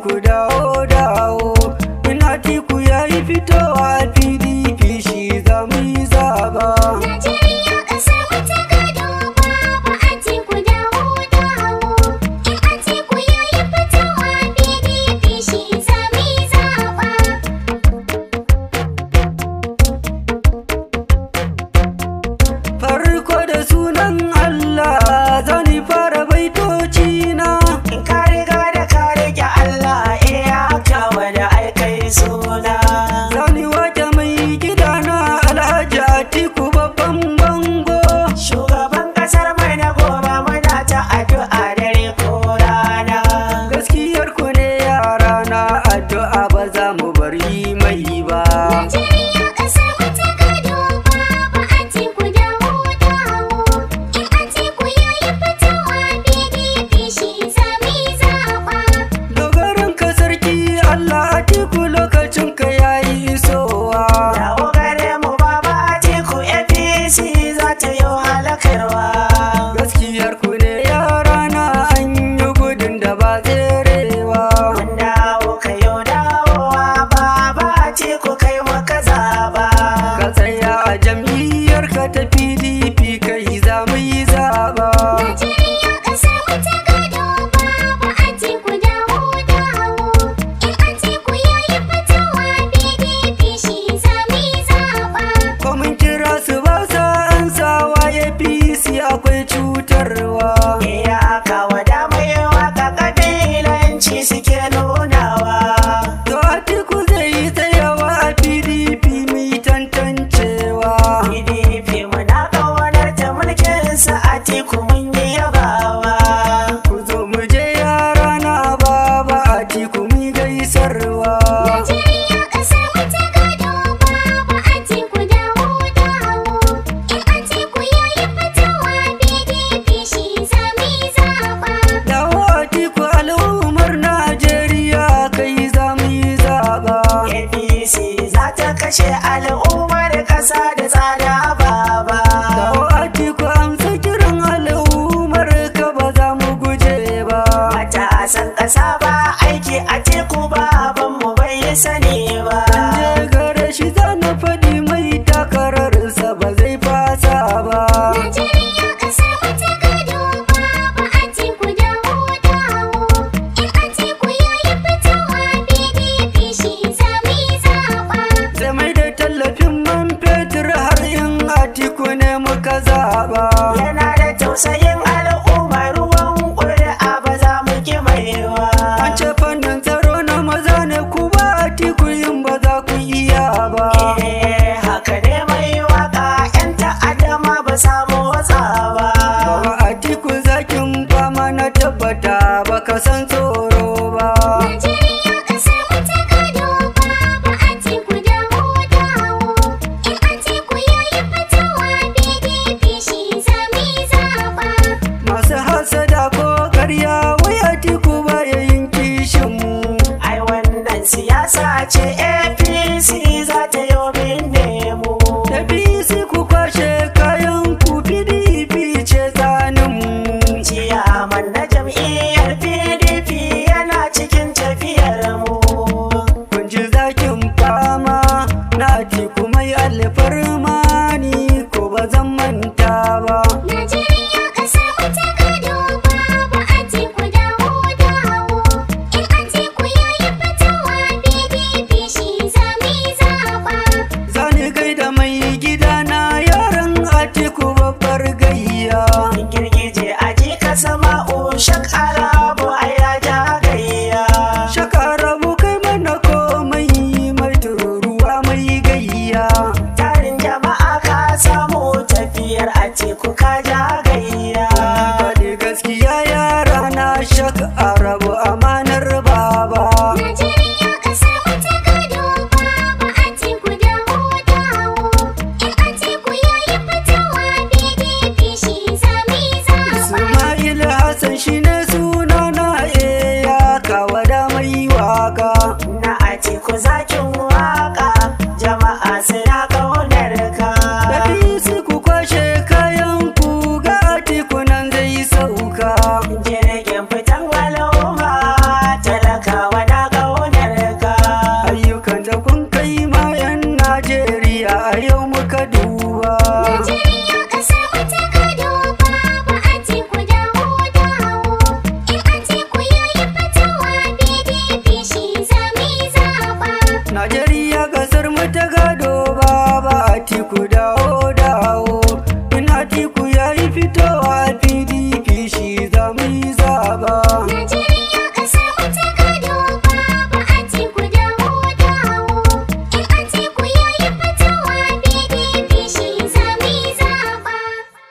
Atiku dawo dawo, in Atiku yayi fitowa PDP shi zamu yi zaba. Najeriya ƙasar mu ta gado, Baba Atiku dawo dawo. In Atiku yayi fitowa PDP shi zamu yi zaba. Farko da sunan Allah zani fara baitoci na. In ka riga da ka rike Allah, YAKAWADA ai kai suna. Zani wake mai gidana Alhaji Atiku babban bango. Shugaban ƙasar mai na gobe muna ta addu'a dare ko rana. Gaskiyar ku ne yara na addu'a ba za mu bari mai ba. Najeriya ƙasar mu ta gado, Baba Atiku dawo dawo. In Atiku yayi fitowa PDP shi zamu yi zaba. Dogaran ka sarki Allah Atiku lokacin ka yayi isowa. Dawo gare mu Baba Atiku, APC za ta yi halakarwa. Gaskiyar ku ne yara na an yi gudun da ba tserewa. Mun dawo ka yau dawowa, Baba Atiku kai maka zaba. Ka tsaya a jam'iyyar ka ta PDP kai za mu yi zaba. Najeriya ƙasar mu ta gado, Baba Atiku dawo dawo. In Atiku yayi fitowa PDP shi zamu yi zaba. Ko mun kira su ba sa ansawa APC akwai cutarwa. YAKAWADA mai waka kabilanci suke nunawa. To Atiku zai yi tsayawa a PDP mai tantancewa. PDP muna ƙaunar ta mulkinsa, Atiku mun yi yabawa. Ku zo mu je yara na Baba Atiku mu gaisarwa. Najeriya ƙasar mu ta gado, Baba Atiku dawo dawo. In Atiku yayi fitowa PDP shi zamu yi zaba. Dawo Atiku al'ummar Najeriya kai za mu yi zaba. APC za ta kashe al'ummar ƙasa da tsada baba. Dawo Atiku amsa kiran al'ummar ka ba za mu guje ba. Matasan ƙasa ba aiki, Atiku babanmu bai sani ba. Je gare shi za na faɗi mai takararsa ba zai fasa ba. Najeriya ƙasar mu ta gado, Baba Atiku dawo dawo. In Atiku yayi fitowa PDP shi zamu yi zaba. Zai mai da tallafin man fetur har in Atiku ne muka zaba. Yana da tausayin al'umma, ruwan ƙuri'a ba za mu ki maiwa. An ce fannin